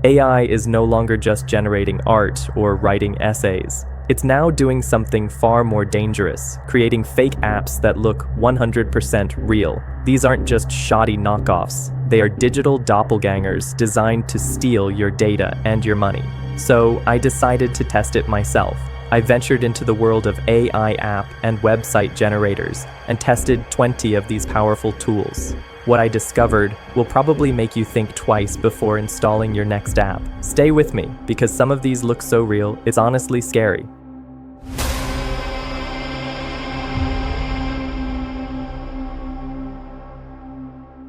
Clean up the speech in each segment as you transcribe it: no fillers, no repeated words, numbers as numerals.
AI is no longer just generating art or writing essays. It's now doing something far more dangerous, creating fake apps that look 100% real. These aren't just shoddy knockoffs. They are digital doppelgangers designed to steal your data and your money. So I decided to test it myself. I ventured into the world of AI app and website generators and tested 20 of these powerful tools. What I discovered will probably make you think twice before installing your next app. Stay with me, because some of these look so real, it's honestly scary.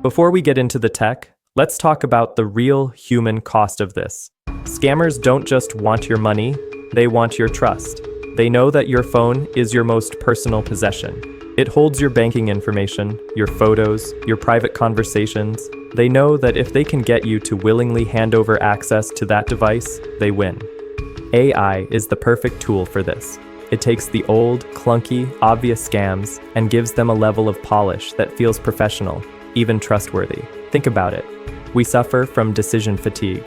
Before we get into the tech, let's talk about the real human cost of this. Scammers don't just want your money, they want your trust. They know that your phone is your most personal possession. It holds your banking information, your photos, your private conversations. They know that if they can get you to willingly hand over access to that device, they win. AI is the perfect tool for this. It takes the old, clunky, obvious scams and gives them a level of polish that feels professional, even trustworthy. Think about it. We suffer from decision fatigue.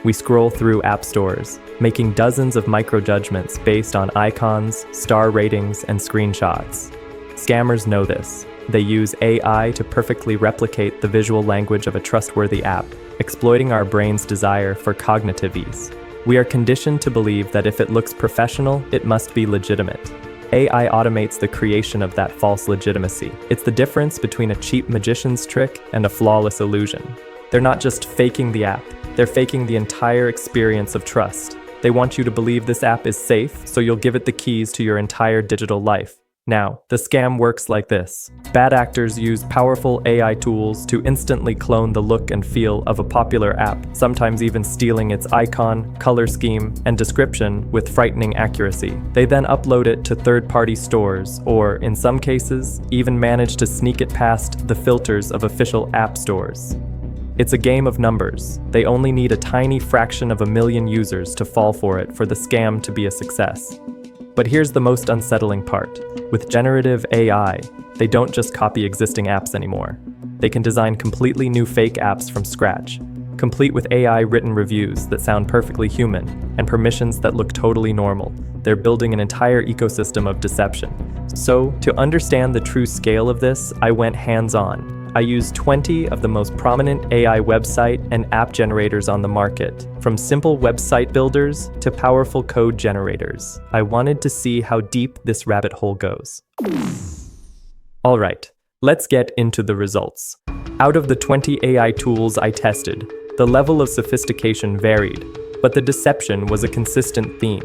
We scroll through app stores, making dozens of micro-judgments based on icons, star ratings, and screenshots. Scammers know this. They use AI to perfectly replicate the visual language of a trustworthy app, exploiting our brain's desire for cognitive ease. We are conditioned to believe that if it looks professional, it must be legitimate. AI automates the creation of that false legitimacy. It's the difference between a cheap magician's trick and a flawless illusion. They're not just faking the app, they're faking the entire experience of trust. They want you to believe this app is safe, so you'll give it the keys to your entire digital life. Now, the scam works like this. Bad actors use powerful AI tools to instantly clone the look and feel of a popular app, sometimes even stealing its icon, color scheme, and description with frightening accuracy. They then upload it to third-party stores, or, in some cases, even manage to sneak it past the filters of official app stores. It's a game of numbers. They only need a tiny fraction of a million users to fall for it for the scam to be a success. But here's the most unsettling part. With generative AI, they don't just copy existing apps anymore. They can design completely new fake apps from scratch, complete with AI-written reviews that sound perfectly human and permissions that look totally normal. They're building an entire ecosystem of deception. So, to understand the true scale of this, I went hands-on. I used 20 of the most prominent AI website and app generators on the market, from simple website builders to powerful code generators. I wanted to see how deep this rabbit hole goes. All right, let's get into the results. Out of the 20 AI tools I tested, the level of sophistication varied, but the deception was a consistent theme.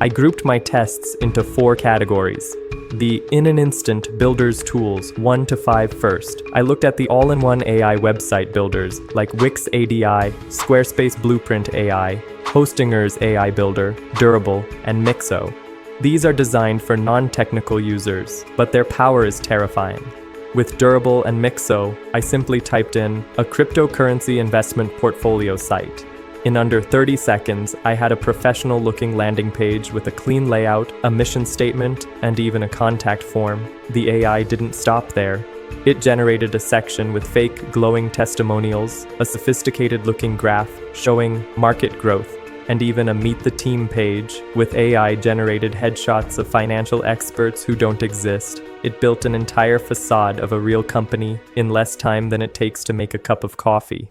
I grouped my tests into 4 categories. The in an instant builders tools 1 to 5 first. I looked at the all-in-one AI website builders like Wix ADI, Squarespace Blueprint AI, Hostinger's AI Builder, Durable, and Mixo. These are designed for non-technical users, but their power is terrifying. With Durable and Mixo, I simply typed in a cryptocurrency investment portfolio site. In under 30 seconds, I had a professional-looking landing page with a clean layout, a mission statement, and even a contact form. The AI didn't stop there. It generated a section with fake, glowing testimonials, a sophisticated-looking graph showing market growth, and even a Meet the Team page with AI-generated headshots of financial experts who don't exist. It built an entire facade of a real company in less time than it takes to make a cup of coffee.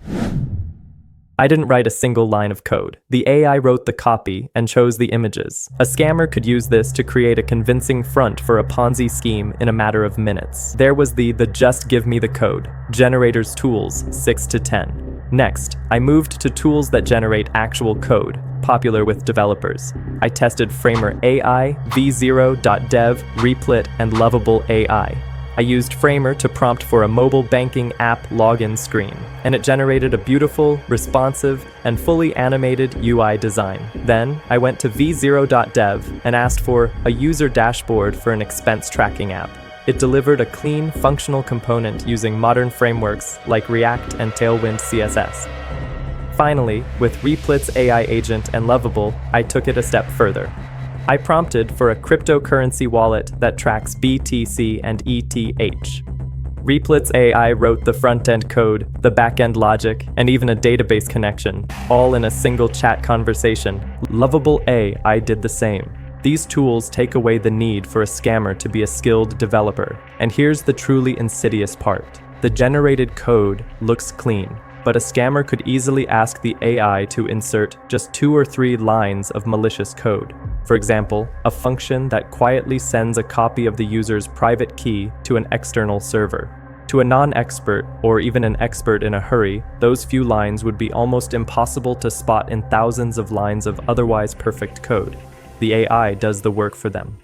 I didn't write a single line of code. The AI wrote the copy and chose the images. A scammer could use this to create a convincing front for a Ponzi scheme in a matter of minutes. There was the just give me the code. Generators tools 6 to 10. Next, I moved to tools that generate actual code, popular with developers. I tested Framer AI, v0.dev, Replit, and Lovable AI. I used Framer to prompt for a mobile banking app login screen, and it generated a beautiful, responsive, and fully animated UI design. Then, I went to v0.dev and asked for a user dashboard for an expense tracking app. It delivered a clean, functional component using modern frameworks like React and Tailwind CSS. Finally, with Replit's AI agent and Lovable, I took it a step further. I prompted for a cryptocurrency wallet that tracks BTC and ETH. Replit's AI wrote the front-end code, the back-end logic, and even a database connection, all in a single chat conversation. Lovable AI did the same. These tools take away the need for a scammer to be a skilled developer. And here's the truly insidious part. The generated code looks clean, but a scammer could easily ask the AI to insert just 2 or 3 lines of malicious code. For example, a function that quietly sends a copy of the user's private key to an external server. To a non-expert, or even an expert in a hurry, those few lines would be almost impossible to spot in thousands of lines of otherwise perfect code. The AI does the work for them.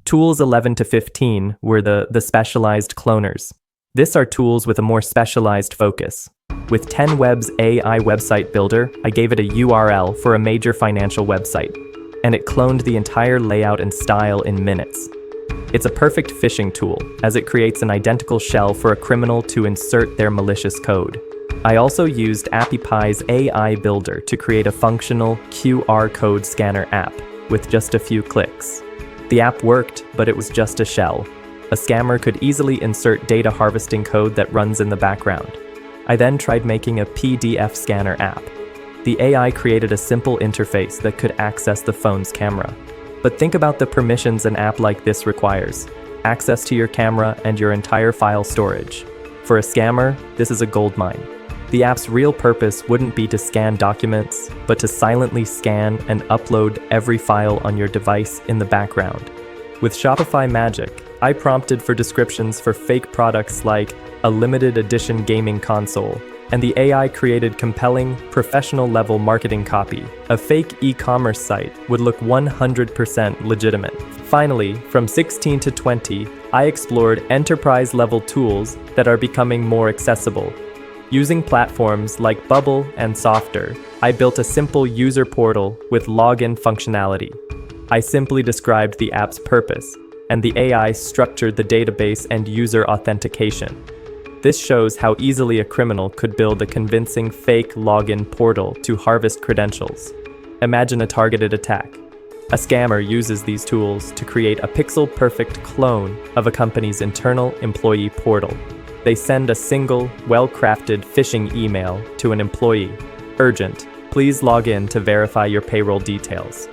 Tools 11 to 15 were the specialized cloners. These are tools with a more specialized focus. With 10web's AI website builder, I gave it a URL for a major financial website, and it cloned the entire layout and style in minutes. It's a perfect phishing tool, as it creates an identical shell for a criminal to insert their malicious code. I also used AppyPie's AI builder to create a functional QR code scanner app with just a few clicks. The app worked, but it was just a shell. A scammer could easily insert data harvesting code that runs in the background. I then tried making a PDF scanner app. The AI created a simple interface that could access the phone's camera. But think about the permissions an app like this requires: access to your camera and your entire file storage. For a scammer, this is a goldmine. The app's real purpose wouldn't be to scan documents, but to silently scan and upload every file on your device in the background. With Shopify Magic, I prompted for descriptions for fake products like a limited edition gaming console, and the AI created compelling, professional-level marketing copy. A fake e-commerce site would look 100% legitimate. Finally, from 16 to 20, I explored enterprise-level tools that are becoming more accessible. Using platforms like Bubble and Softer, I built a simple user portal with login functionality. I simply described the app's purpose, and the AI structured the database and user authentication. This shows how easily a criminal could build a convincing fake login portal to harvest credentials. Imagine a targeted attack. A scammer uses these tools to create a pixel-perfect clone of a company's internal employee portal. They send a single, well-crafted phishing email to an employee. Urgent, please log in to verify your payroll details.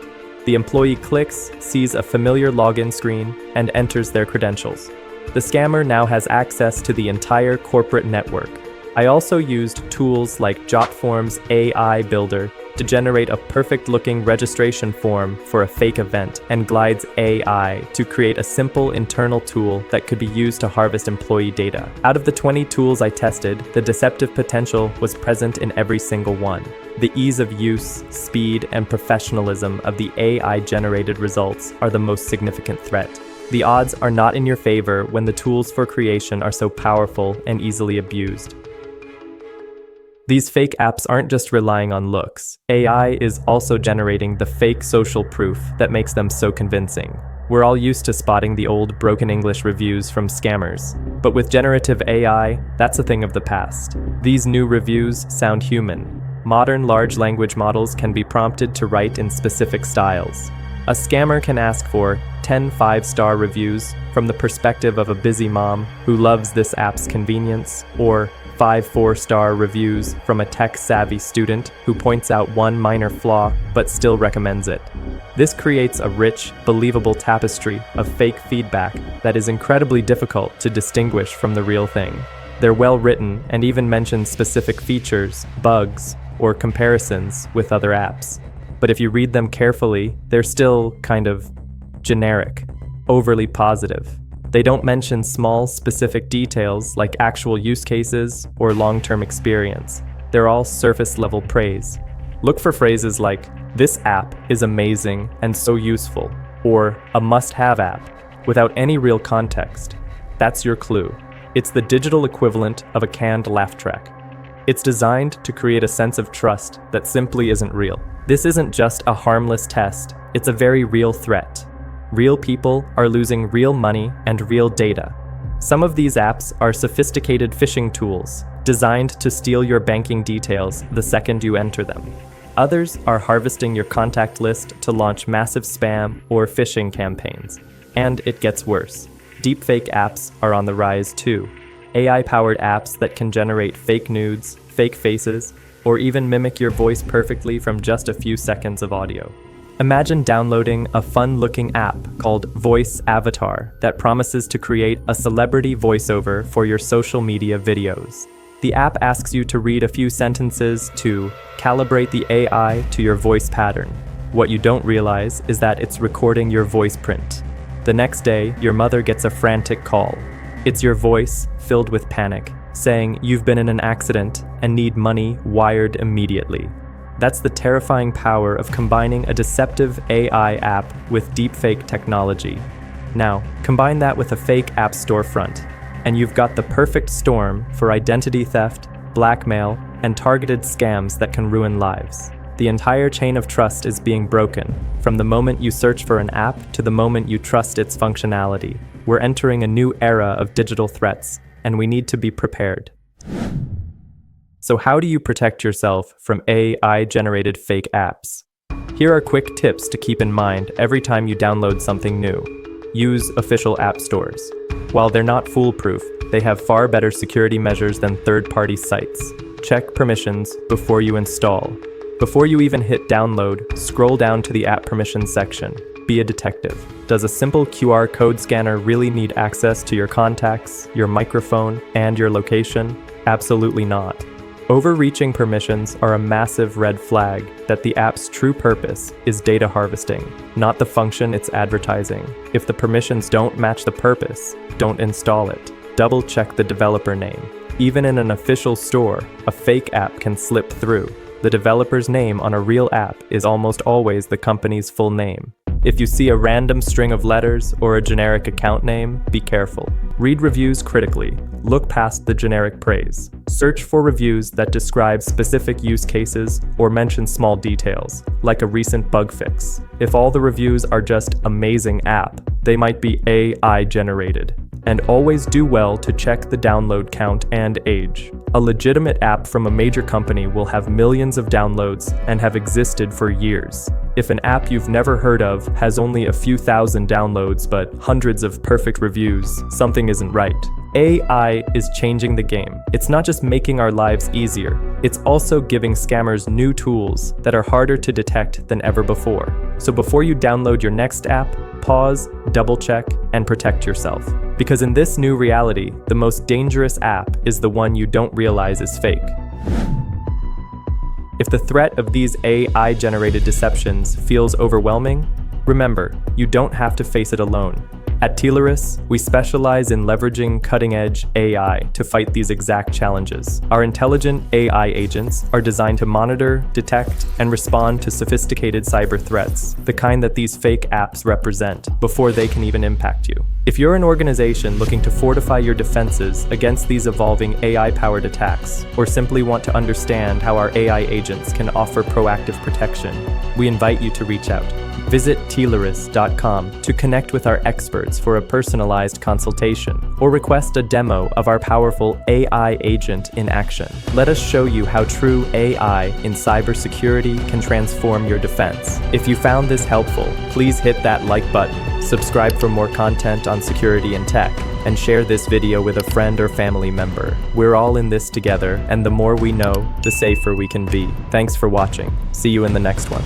The employee clicks, sees a familiar login screen, and enters their credentials. The scammer now has access to the entire corporate network. I also used tools like JotForm's AI Builder to generate a perfect-looking registration form for a fake event, and Glide's AI to create a simple internal tool that could be used to harvest employee data. Out of the 20 tools I tested, the deceptive potential was present in every single one. The ease of use, speed, and professionalism of the AI-generated results are the most significant threat. The odds are not in your favor when the tools for creation are so powerful and easily abused. These fake apps aren't just relying on looks. AI is also generating the fake social proof that makes them so convincing. We're all used to spotting the old broken English reviews from scammers, but with generative AI, that's a thing of the past. These new reviews sound human. Modern large language models can be prompted to write in specific styles. A scammer can ask for 10 5-star reviews from the perspective of a busy mom who loves this app's convenience, or 5 4-star reviews from a tech-savvy student who points out one minor flaw but still recommends it. This creates a rich, believable tapestry of fake feedback that is incredibly difficult to distinguish from the real thing. They're well written and even mention specific features, bugs, or comparisons with other apps. But if you read them carefully, they're still kind of generic, overly positive. They don't mention small, specific details like actual use cases or long-term experience. They're all surface-level praise. Look for phrases like, "This app is amazing and so useful," or "a must-have app," without any real context. That's your clue. It's the digital equivalent of a canned laugh track. It's designed to create a sense of trust that simply isn't real. This isn't just a harmless test, it's a very real threat. Real people are losing real money and real data. Some of these apps are sophisticated phishing tools, designed to steal your banking details the second you enter them. Others are harvesting your contact list to launch massive spam or phishing campaigns. And it gets worse. Deepfake apps are on the rise too. AI-powered apps that can generate fake nudes, fake faces, or even mimic your voice perfectly from just a few seconds of audio. Imagine downloading a fun-looking app called Voice Avatar that promises to create a celebrity voiceover for your social media videos. The app asks you to read a few sentences to calibrate the AI to your voice pattern. What you don't realize is that it's recording your voice print. The next day, your mother gets a frantic call. It's your voice, filled with panic, saying you've been in an accident and need money wired immediately. That's the terrifying power of combining a deceptive AI app with deepfake technology. Now, combine that with a fake app storefront, and you've got the perfect storm for identity theft, blackmail, and targeted scams that can ruin lives. The entire chain of trust is being broken, from the moment you search for an app to the moment you trust its functionality. We're entering a new era of digital threats, and we need to be prepared. So how do you protect yourself from AI-generated fake apps? Here are quick tips to keep in mind every time you download something new. Use official app stores. While they're not foolproof, they have far better security measures than third-party sites. Check permissions before you install. Before you even hit download, scroll down to the app permissions section. Be a detective. Does a simple QR code scanner really need access to your contacts, your microphone, and your location? Absolutely not. Overreaching permissions are a massive red flag that the app's true purpose is data harvesting, not the function it's advertising. If the permissions don't match the purpose, don't install it. Double-check the developer name. Even in an official store, a fake app can slip through. The developer's name on a real app is almost always the company's full name. If you see a random string of letters or a generic account name, be careful. Read reviews critically. Look past the generic praise. Search for reviews that describe specific use cases or mention small details, like a recent bug fix. If all the reviews are just amazing app, they might be AI generated. And always do well to check the download count and age. A legitimate app from a major company will have millions of downloads and have existed for years. If an app you've never heard of has only a few thousand downloads but hundreds of perfect reviews, something isn't right. AI is changing the game. It's not just making our lives easier, it's also giving scammers new tools that are harder to detect than ever before. So before you download your next app, pause, double-check, and protect yourself. Because in this new reality, the most dangerous app is the one you don't realize is fake. If the threat of these AI-generated deceptions feels overwhelming, remember, you don't have to face it alone. At Tileris, we specialize in leveraging cutting-edge AI to fight these exact challenges. Our intelligent AI agents are designed to monitor, detect, and respond to sophisticated cyber threats, the kind that these fake apps represent, before they can even impact you. If you're an organization looking to fortify your defenses against these evolving AI-powered attacks, or simply want to understand how our AI agents can offer proactive protection, we invite you to reach out. Visit Tileris.com to connect with our experts for a personalized consultation, or request a demo of our powerful AI agent in action. Let us show you how true AI in cybersecurity can transform your defense. If you found this helpful, please hit that like button, subscribe for more content on security and tech, and share this video with a friend or family member. We're all in this together, and the more we know, the safer we can be. Thanks for watching. See you in the next one.